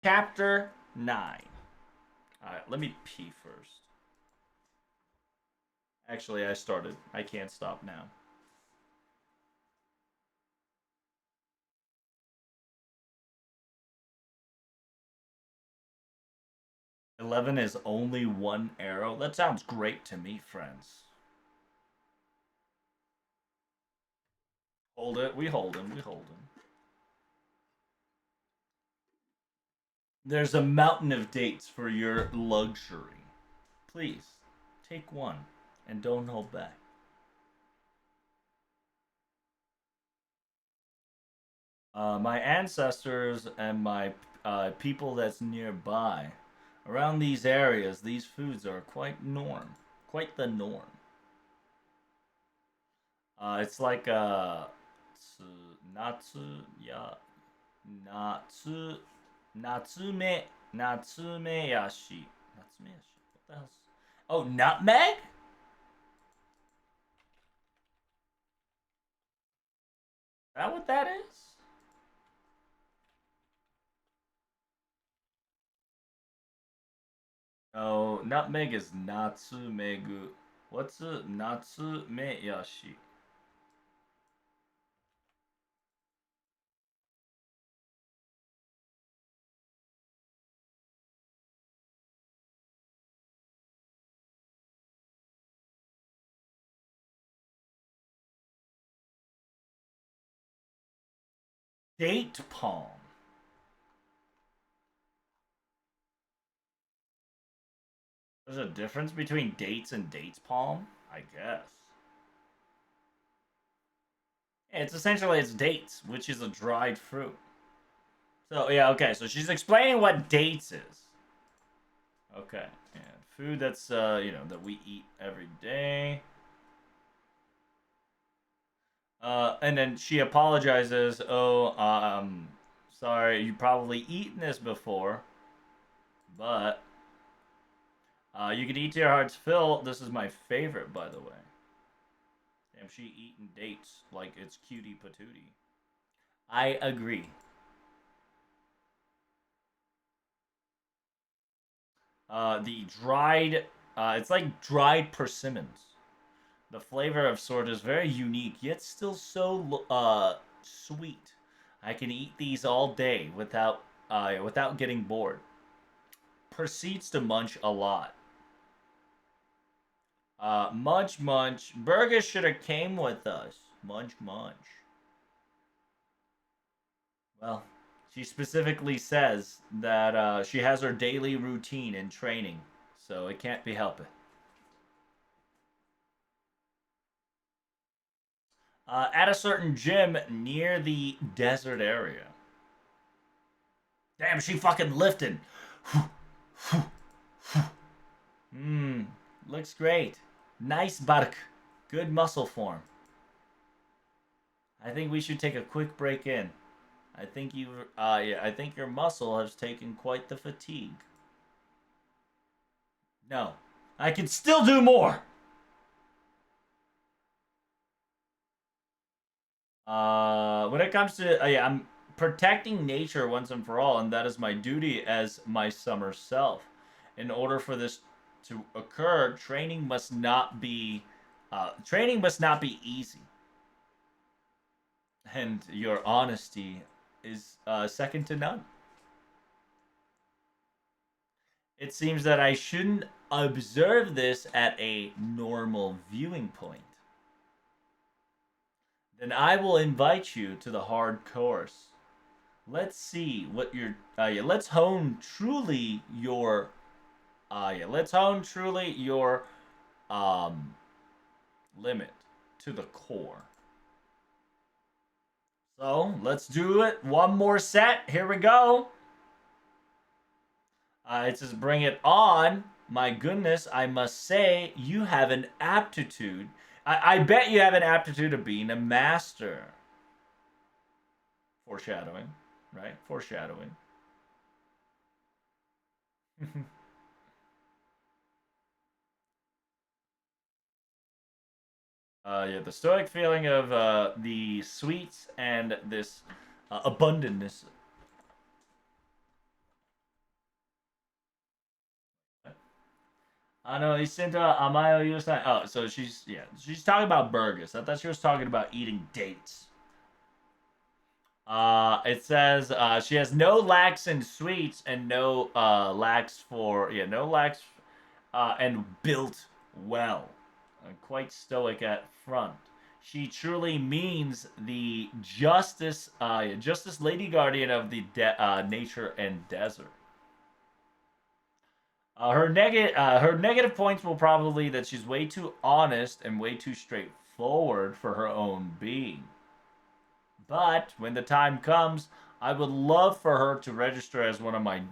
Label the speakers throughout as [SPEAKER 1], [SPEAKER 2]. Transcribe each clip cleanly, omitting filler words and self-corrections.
[SPEAKER 1] Chapter 9. Alright, let me pee first. Actually, I started. I can't stop now. 11 is only one arrow? That sounds great to me, friends. Hold it. We hold him. We hold him. There's a mountain of dates for your luxury. Please, take one and don't hold back. My ancestors and my people that's nearby, around these areas, these foods are quite the norm. It's like natsu, yeah, natsu, natsume, natsumeyashi. Natsumeyashi? What the hell? Oh, nutmeg? Is that what that is? Oh, nutmeg is natsumegu. What's a natsumeyashi? Date palm. There's a difference between dates and dates palm? I guess. It's essentially it's dates, which is a dried fruit. So yeah, okay. So she's explaining what dates is. Okay, yeah, food that's that we eat every day. And then she apologizes. Oh, sorry, you probably eaten this before, but you can eat to your heart's fill. This is my favorite, by the way. Damn, she eating dates like it's cutie patootie. I agree. The dried, it's like dried persimmons. The flavor of sort is very unique, yet still so sweet. I can eat these all day without getting bored. Proceeds to munch a lot. Munch munch. Burgers should have came with us. Munch munch. Well, she specifically says that she has her daily routine and training, so it can't be helped. At a certain gym near the desert area. Damn, she fucking lifted. Mmm, looks great. Nice bark. Good muscle form. I think we should take a quick break in. I think your muscle has taken quite the fatigue. No, I can still do more. When it comes to yeah, I'm protecting nature once and for all, and that is my duty as my summer self. In order for this to occur, training must not be easy, and your honesty is second to none. It seems that I shouldn't observe this at a normal viewing point. Then I will invite you to the hard course. Let's see what your yeah, let's hone truly your let's hone truly your um limit to the core. So let's do it. One more set. Here we go. It says bring it on. My goodness, I must say you have an aptitude. I bet you have an aptitude of being a master. Foreshadowing, right? Foreshadowing. Yeah, the stoic feeling of the sweets and this abundantness. No, Isinta Amayo Yusan. Oh, so she's yeah, she's talking about burgers. I thought she was talking about eating dates. It says she has no lacks in sweets and no lacks for no lacks and built well, quite stoic at front. She truly means the justice lady guardian of the nature and desert. Her negative points will probably that she's way too honest and way too straightforward for her own being. But when the time comes, I would love for her to register as one of my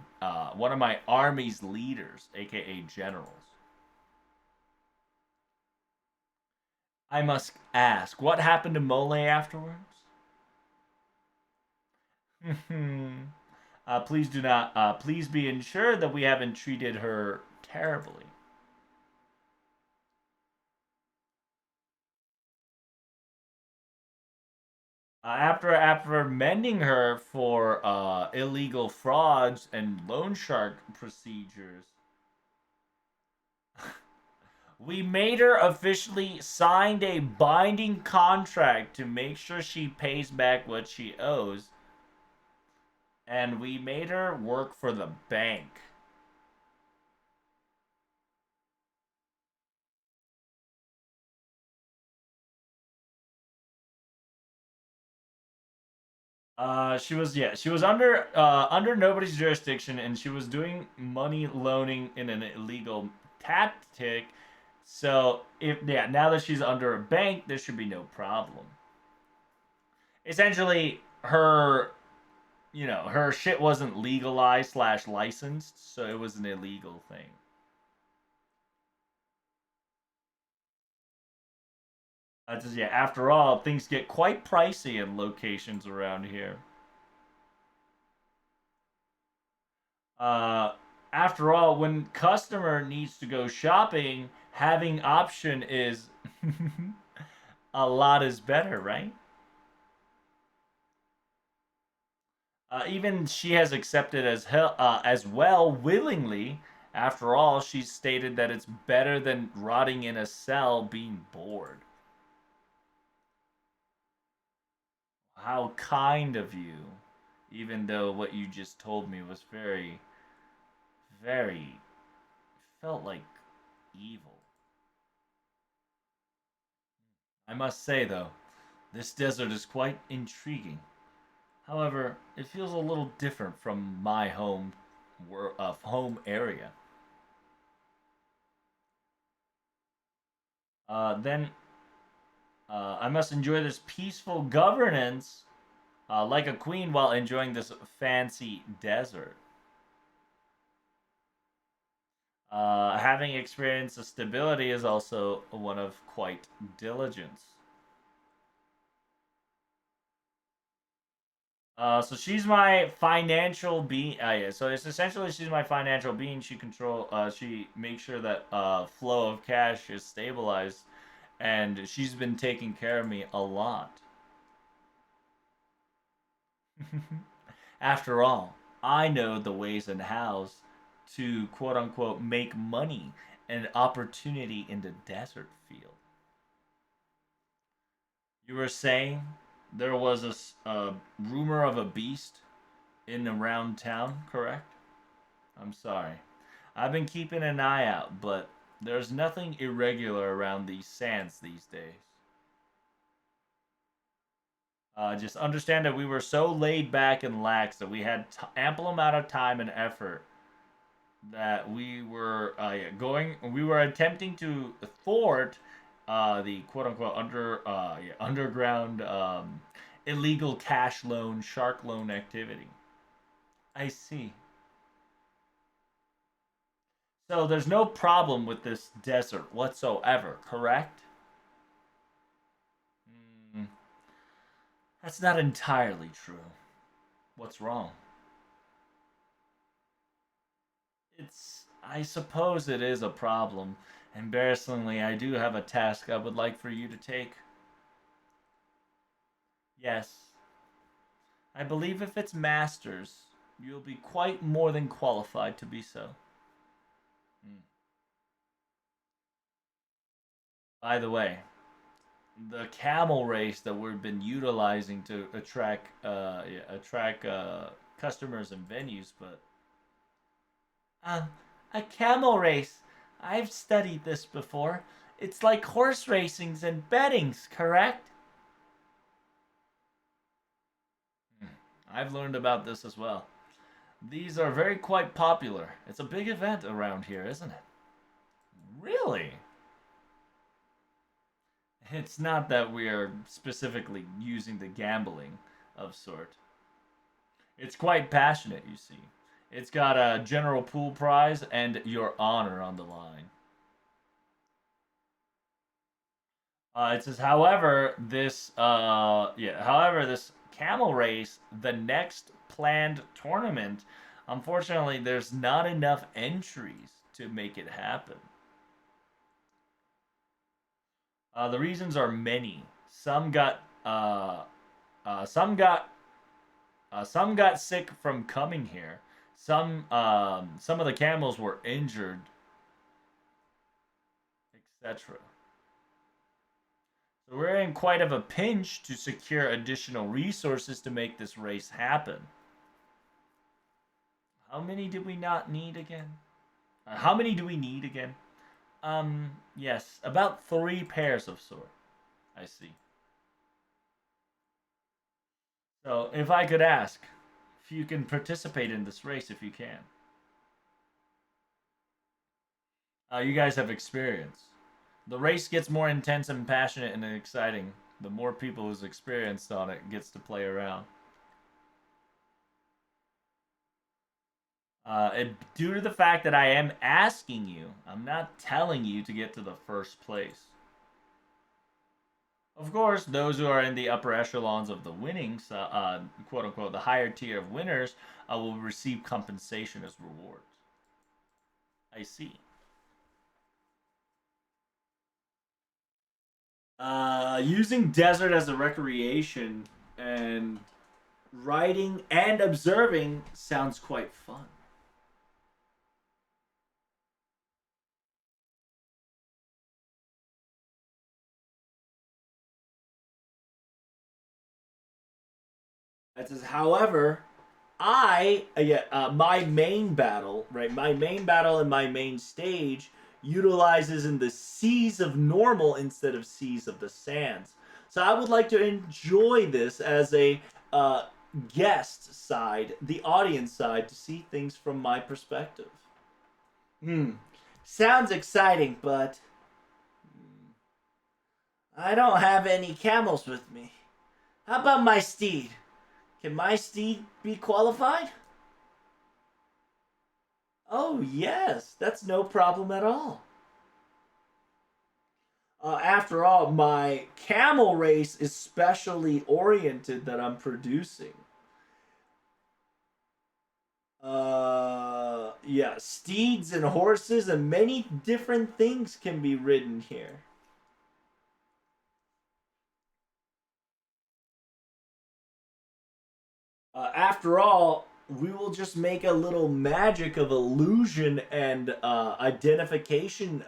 [SPEAKER 1] army's leaders, aka generals. I must ask, what happened to Mole afterwards? Please do not. Please be ensured that we haven't treated her terribly. After mending her for illegal frauds and loan shark procedures, we made her officially signed a binding contract to make sure she pays back what she owes, and we made her work for the bank. She was under nobody's jurisdiction, and she was doing money loaning in an illegal tactic. So if yeah, now that she's under a bank, there should be no problem. Essentially, her shit wasn't legalized slash licensed, so it was an illegal thing. Just yeah. After all, things get quite pricey in locations around here. Uh, After all, when customer needs to go shopping, having option is a lot is better, right? Even she has accepted as well willingly. After all, she stated that it's better than rotting in a cell being bored. How kind of you. Even though what you just told me was very, very, felt like evil. I must say, though, this desert is quite intriguing. However, it feels a little different from my home area. Then I must enjoy this peaceful governance like a queen while enjoying this fancy desert. Having experienced the stability is also one of quite diligence. So she's my financial being. Yeah. So it's essentially she's my financial being. She makes sure that flow of cash is stabilized, and she's been taking care of me a lot. After all, I know the ways and hows to quote unquote make money and opportunity in the desert field. You were saying there was a rumor of a beast in around town, correct? I'm sorry. I've been keeping an eye out, but there's nothing irregular around these sands these days. Just understand that we were so laid back and lax that we had ample amount of time and effort that we were attempting to thwart the quote unquote underground illegal cash loan shark loan activity. I see. So there's no problem with this desert whatsoever, correct? Mm, that's not entirely true. What's wrong? I suppose it is a problem. Embarrassingly, I do have a task I would like for you to take. Yes, I believe if it's masters, you'll be quite more than qualified to be so. Hmm. By the way, the camel race that we've been utilizing to attract customers and venues, but um, a camel race. I've studied this before. It's like horse racings and bettings, correct? I've learned about this as well. These are very quite popular. It's a big event around here, isn't it? Really? It's not that we are specifically using the gambling of sort. It's quite passionate, you see. It's got a general pool prize and your honor on the line. It says, however, this camel race, the next planned tournament, unfortunately, there's not enough entries to make it happen. The reasons are many. Some got some got sick from coming here. Some of the camels were injured, etc. So we're in quite of a pinch to secure additional resources to make this race happen. How many did we not need again? How many do we need again? Yes, about 3 pairs of sword. I see. So, if I could ask, if you can participate in this race, if you can. You guys have experience. The race gets more intense and passionate and exciting. The more people who's experienced on it gets to play around. Due to the fact that I am asking you, I'm not telling you to get to the first place. Of course, those who are in the upper echelons of the winnings, quote unquote, the higher tier of winners, will receive compensation as rewards. I see. Using desert as a recreation and writing and observing sounds quite fun. It says, however, my main battle, right? My main battle and my main stage utilizes in the seas of normal instead of seas of the sands. So I would like to enjoy this as a uh, guest side, the audience side, to see things from my perspective. Hmm. Sounds exciting, but I don't have any camels with me. How about my steed? Can my steed be qualified? Oh, yes, that's no problem at all. After all, my camel race is specially oriented that I'm producing. Yeah, steeds and horses and many different things can be ridden here. After all, we will just make a little magic of illusion and identification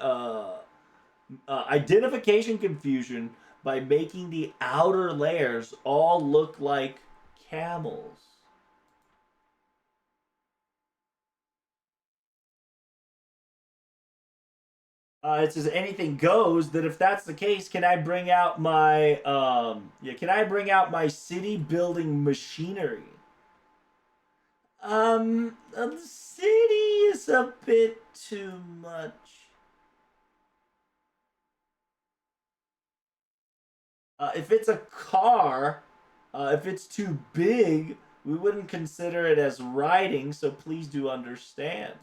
[SPEAKER 1] confusion by making the outer layers all look like camels. It says anything goes. That if that's the case, can I bring out my Can I bring out my city building machinery? The city is a bit too much. If it's a car, if it's too big, we wouldn't consider it as riding. So please do understand.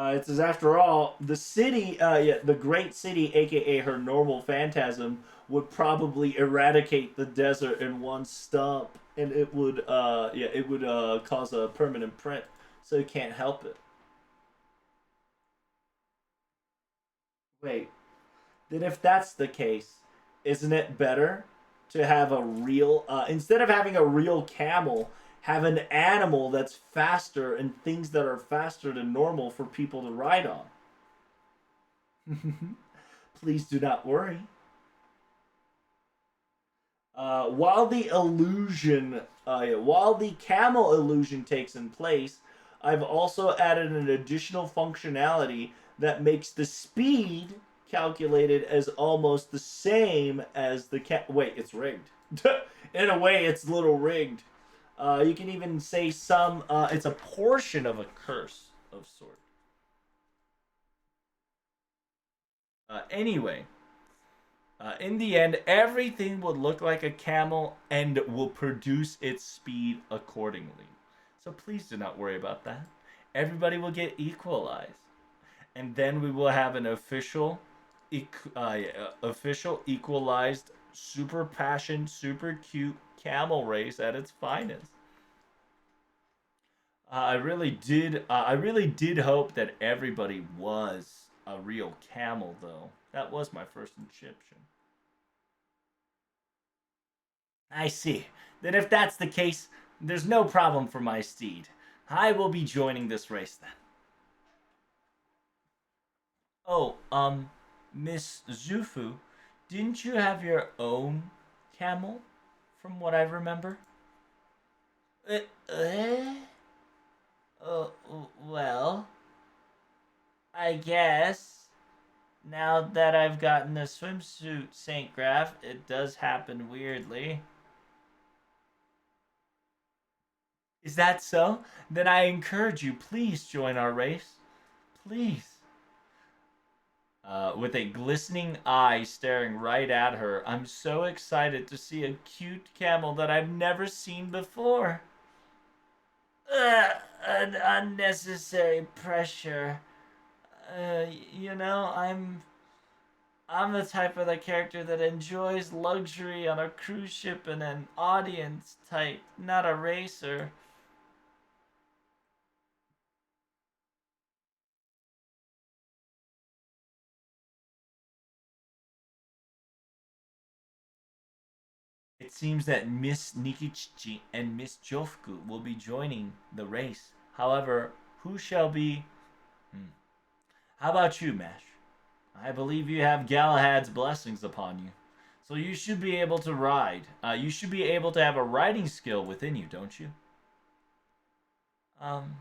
[SPEAKER 1] It says, after all, the great city, aka her normal phantasm, would probably eradicate the desert in one stomp, and it would cause a permanent print, so you can't help it. Wait, then if that's the case, isn't it better? to have a real instead of having a real camel, have an animal that's faster and things that are faster than normal for people to ride on. Please do not worry. While the camel illusion takes in place, I've also added an additional functionality that makes the speed calculated as almost the same as the Wait, it's rigged. In a way, it's a little rigged. You can even say some. It's a portion of a curse of sort. Anyway, in the end, everything will look like a camel and will produce its speed accordingly. So please do not worry about that. Everybody will get equalized, and then we will have an official equalized, super passion, super cute camel race at its finest. I really did hope that everybody was a real camel, though. That was my first Egyptian. I see. Then if that's the case, there's no problem for my steed. I will be joining this race then. Oh, Miss Zufu, didn't you have your own camel, from what I remember? Uh, uh, uh, well, I guess now that I've gotten a swimsuit, Saint Graf, it does happen weirdly. Is that so? Then I encourage you, please join our race. Please. With a glistening eye staring right at her, I'm so excited to see a cute camel that I've never seen before. An unnecessary pressure. You know, I'm the type of the character that enjoys luxury on a cruise ship and an audience type, not a racer. It seems that Miss Nikichi and Miss Jofku will be joining the race. However, who shall be? Hmm. How about you, Mesh? I believe you have Galahad's blessings upon you. So you should be able to ride. You should be able to have a riding skill within you, don't you? Um,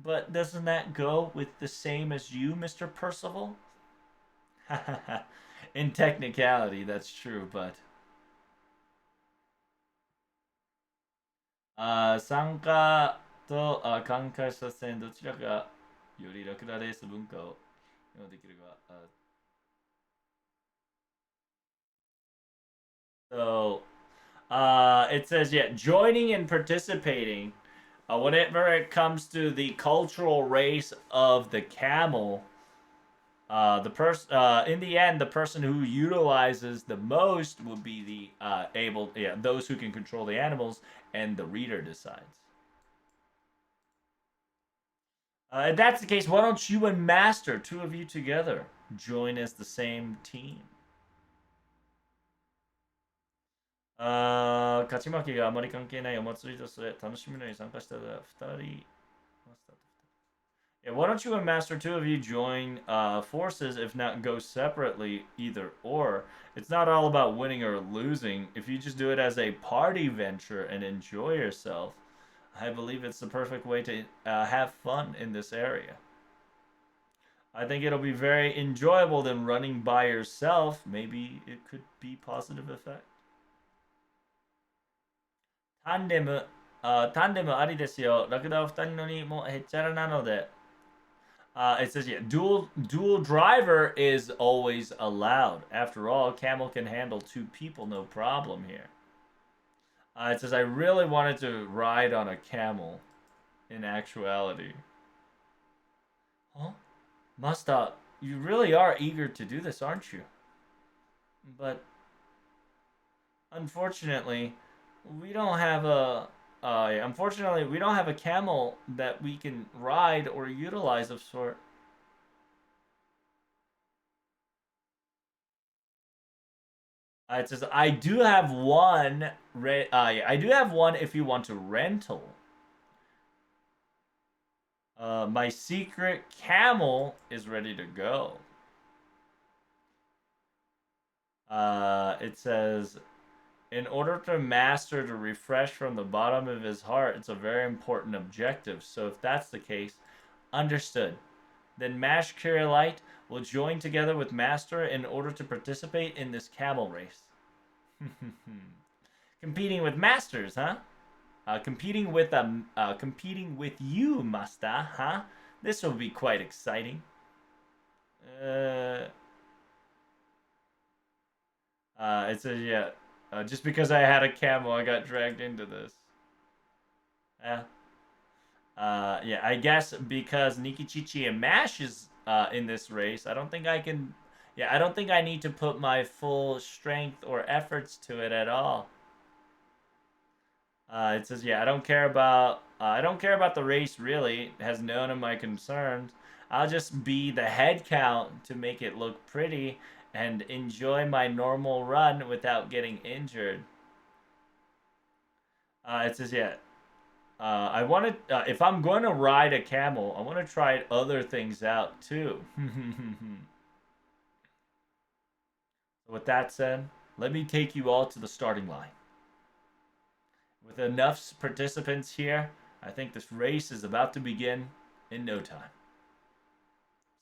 [SPEAKER 1] but doesn't that go with the same as you, Mr. Percival? In technicality, that's true, but 参加と観開者戦どちらがよりラクダレース文化をできるか。So it says, yeah, joining and participating. Whenever it comes to the cultural race of the camel, the person in the end, the person who utilizes the most will be the those who can control the animals, and the reader decides. If that's the case, why don't you and Master, two of you together, join as the same team? 勝ち負けがあまり関係ないお祭りとして楽しみのように参加したら2人 Yeah, why don't you and Master, two of you join forces, if not go separately, either or. It's not all about winning or losing. If you just do it as a party venture and enjoy yourself, I believe it's the perfect way to have fun in this area. I think it'll be very enjoyable than running by yourself. Maybe it could be positive effect. タンデム、タンデムありですよ。ラクダを2人乗りもへっちゃらなので。It says, yeah, dual driver is always allowed. After all, camel can handle two people, no problem here. It says, I really wanted to ride on a camel in actuality. Huh? Master, you really are eager to do this, aren't you? But unfortunately, we don't have a camel that we can ride or utilize of sort. It says I do have one. Yeah, I do have one if you want to rental. My secret camel is ready to go. It says in order to master to refresh from the bottom of his heart, it's a very important objective. So if that's the case, understood. Then Mash Kirillite will join together with Master in order to participate in this camel race. Competing with Masters, huh? Competing with you, Master, huh? This will be quite exciting. Uh, it says yeah. Just because I had a camel, I got dragged into this. Yeah. Yeah, I guess because Nikichichi and Mash is in this race, I don't think I can. Yeah, I don't think I need to put my full strength or efforts to it at all. It says, yeah, I don't care about the race really. It has none of my concerns. I'll just be the head count to make it look pretty and enjoy my normal run without getting injured. It says, yeah, I want to. If I'm going to ride a camel, I want to try other things out too. With that said, let me take you all to the starting line. With enough participants here, I think this race is about to begin in no time.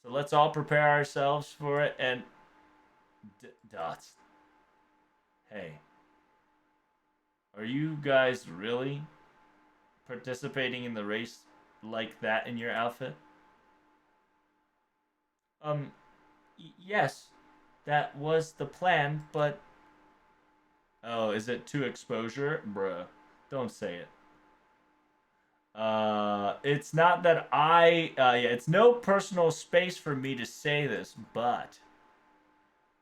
[SPEAKER 1] So let's all prepare ourselves for it. And Dots, hey, are you guys really participating in the race like that in your outfit? Um, yes, that was the plan, but oh, is it too exposure? Bruh, don't say it. It's not that yeah, it's no personal space for me to say this, but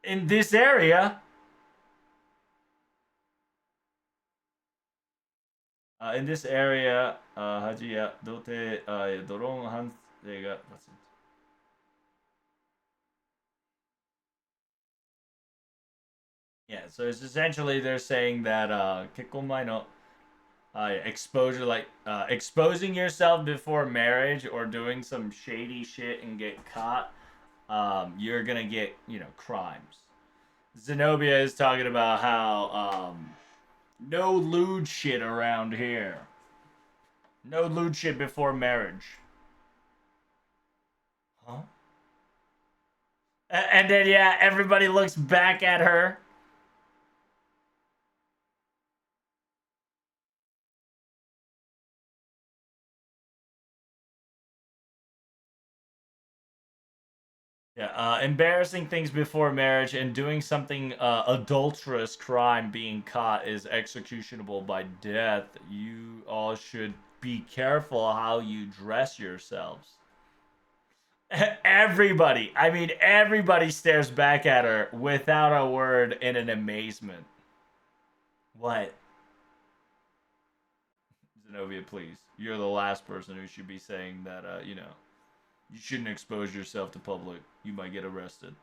[SPEAKER 1] in this area, 하지야, 도태, 도롱 한, 내가, yeah, so it's essentially they're saying that, exposure, like, exposing yourself before marriage or doing some shady shit and get caught, you're gonna get, crimes. Zenobia is talking about how, no lewd shit around here. No lewd shit before marriage. Huh? And then, yeah, everybody looks back at her. Yeah, embarrassing things before marriage and doing something adulterous crime being caught is executionable by death. You all should be careful how you dress yourselves. Everybody, I mean, everybody stares back at her without a word in an amazement. What? Zenobia, please. You're the last person who should be saying that, you shouldn't expose yourself to public. You might get arrested.